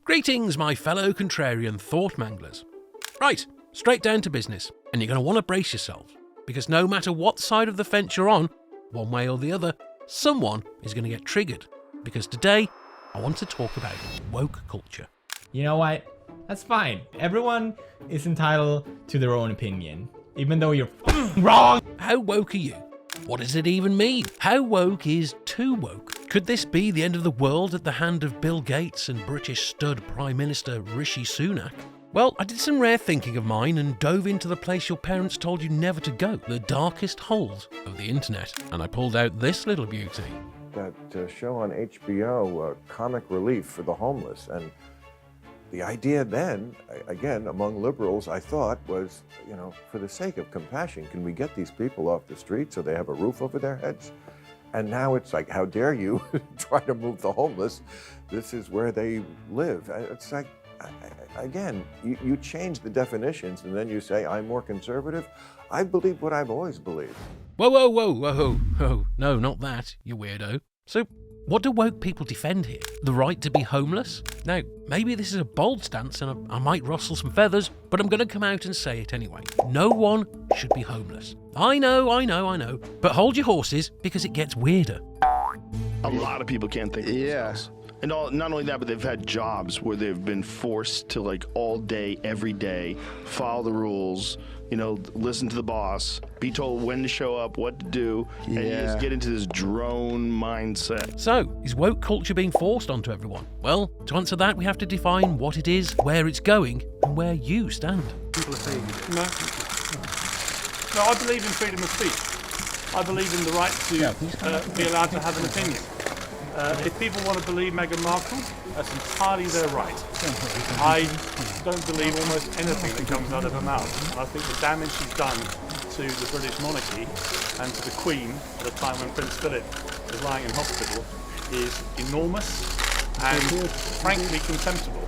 Greetings, my fellow contrarian thought manglers. Right, straight down to business, and you're going to want to brace yourselves, because no matter what side of the fence you're on, one way or the other, someone is going to get triggered. Because today, I want to talk about woke culture. You know what? That's fine. Everyone is entitled to their own opinion, even though you're wrong. How woke are you? What does it even mean? How woke is too woke? Could this be the end of the world at the hand of Bill Gates and British stud Prime Minister Rishi Sunak? Well, I did some rare thinking of mine and dove into the place your parents told you never to go, the darkest holes of the internet, and I pulled out this little beauty. That show on HBO, Comic Relief for the Homeless, and the idea then, again, among liberals, I thought was, for the sake of compassion, can we get these people off the street so they have a roof over their heads? And now it's like, how dare you try to move the homeless? This is where they live. It's like, again, you change the definitions and then you say, I'm more conservative. I believe what I've always believed. Whoa. No, not that, you weirdo. So, what do woke people defend here? The right to be homeless? Now, maybe this is a bold stance and I might rustle some feathers, but I'm going to come out and say it anyway. No one should be homeless. I know. But hold your horses, because it gets weirder. A lot of people can't think of themselves. And not only that, but they've had jobs where they've been forced to all day, every day, follow the rules, listen to the boss, be told when to show up, what to do, and you just get into this drone mindset. So, is woke culture being forced onto everyone? Well, to answer that, we have to define what it is, where it's going, and where you stand. People are saying no, I believe in freedom of speech. I believe in the right to be allowed to have an opinion. If people want to believe Meghan Markle, that's entirely their right. I don't belying almost anything that comes out of her mouth. And I think the damage she's done to the British monarchy and to the Queen at a time when Prince Philip is lying in hospital is enormous and frankly contemptible.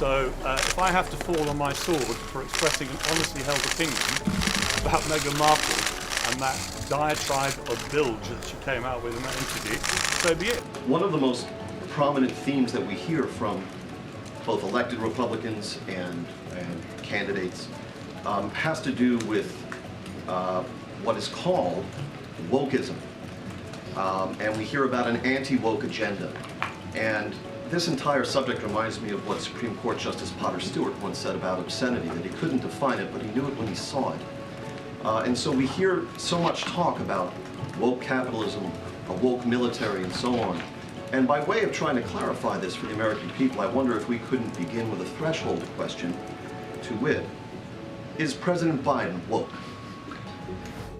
So if I have to fall on my sword for expressing an honestly held opinion about Meghan Markle and that diatribe of bilge that she came out with in that interview, so be it. One of the most prominent themes that we hear from both elected Republicans and candidates has to do with what is called wokeism. And we hear about an anti-woke agenda. And this entire subject reminds me of what Supreme Court Justice Potter Stewart once said about obscenity, that he couldn't define it, but he knew it when he saw it. And so we hear so much talk about woke capitalism, a woke military, and so on. And by way of trying to clarify this for the American people, I wonder if we couldn't begin with a threshold question, to wit, is President Biden woke?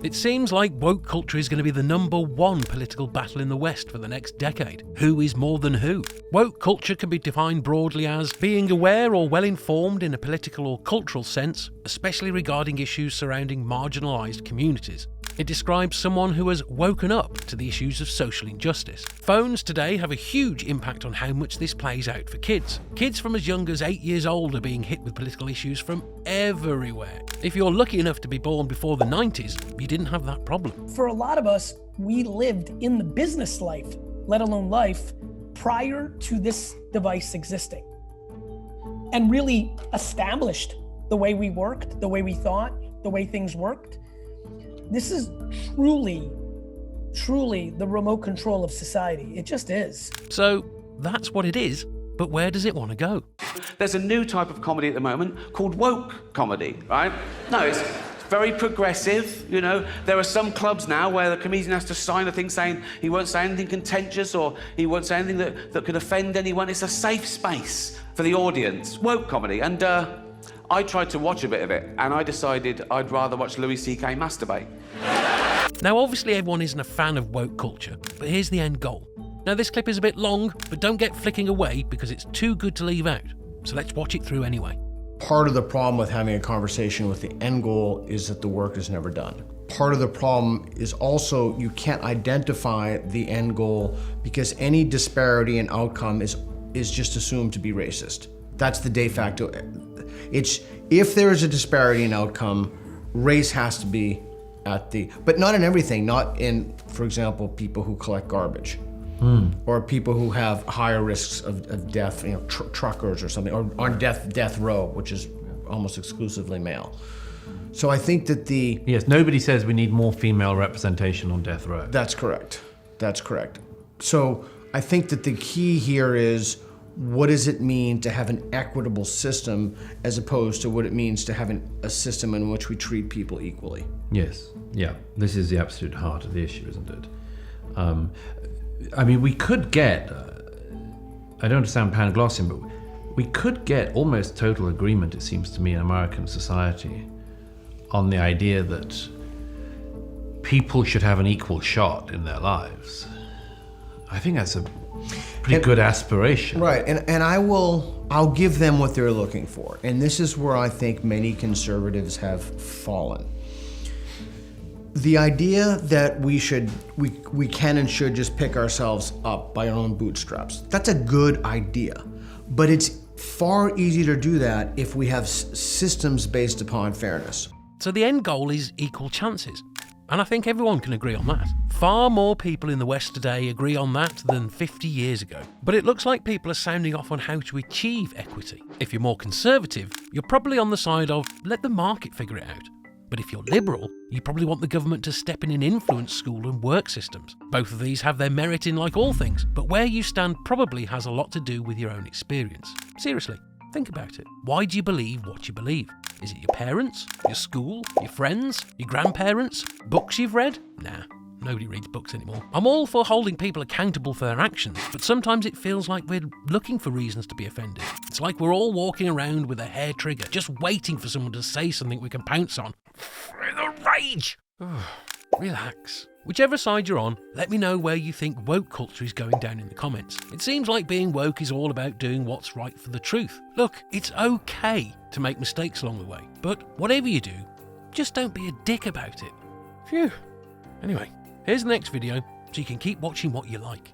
It seems like woke culture is going to be the #1 political battle in the West for the next decade. Who is more than who? Woke culture can be defined broadly as being aware or well-informed in a political or cultural sense, especially regarding issues surrounding marginalised communities. It describes someone who has woken up to the issues of social injustice. Phones today have a huge impact on how much this plays out for kids. Kids from as young as 8 years old are being hit with political issues from everywhere. If you're lucky enough to be born before the 90s, you didn't have that problem. For a lot of us, we lived in the business life, let alone life, prior to this device existing, and really established the way we worked, the way we thought, the way things worked. This is truly the remote control of society. It just is. So that's what it is, but where does it want to go? There's a new type of comedy at the moment called woke comedy, right? No, it's very progressive, There are some clubs now where the comedian has to sign a thing saying he won't say anything contentious or he won't say anything that could offend anyone. It's a safe space for the audience. Woke comedy. And I tried to watch a bit of it, and I decided I'd rather watch Louis C.K. masturbate. Now, obviously everyone isn't a fan of woke culture, but here's the end goal. Now, this clip is a bit long, but don't get flicking away because it's too good to leave out. So let's watch it through anyway. Part of the problem with having a conversation with the end goal is that the work is never done. Part of the problem is also you can't identify the end goal because any disparity in outcome is just assumed to be racist. That's the de facto. If there is a disparity in outcome, race has to be but not in everything, not in, for example, people who collect garbage. or people who have higher risks of death, you know, truckers or something, or on death row, which is almost exclusively male. So I think that Yes, nobody says we need more female representation on death row. That's correct. That's correct. So I think that the key here is, what does it mean to have an equitable system as opposed to what it means to have a system in which we treat people equally? Yes, yeah, this is the absolute heart of the issue, isn't it? I mean, we could get, I don't sound Panglossian, but we could get almost total agreement, it seems to me, in American society on the idea that people should have an equal shot in their lives. I think that's a pretty good aspiration. Right, and I'll give them what they're looking for. And this is where I think many conservatives have fallen. The idea that we can and should just pick ourselves up by our own bootstraps, that's a good idea. But it's far easier to do that if we have systems based upon fairness. So the end goal is equal chances. And I think everyone can agree on that. Far more people in the West today agree on that than 50 years ago. But it looks like people are sounding off on how to achieve equity. If you're more conservative, you're probably on the side of let the market figure it out. But if you're liberal, you probably want the government to step in and influence school and work systems. Both of these have their merit in like all things, but where you stand probably has a lot to do with your own experience. Seriously, think about it. Why do you believe what you believe? Is it your parents, your school, your friends, your grandparents, books you've read? Nah, nobody reads books anymore. I'm all for holding people accountable for their actions, but sometimes it feels like we're looking for reasons to be offended. It's like we're all walking around with a hair trigger, just waiting for someone to say something we can pounce on. The rage! Relax. Whichever side you're on, let me know where you think woke culture is going down in the comments. It seems like being woke is all about doing what's right for the truth. Look, it's okay to make mistakes along the way, but whatever you do, just don't be a dick about it. Phew. Anyway, here's the next video so you can keep watching what you like.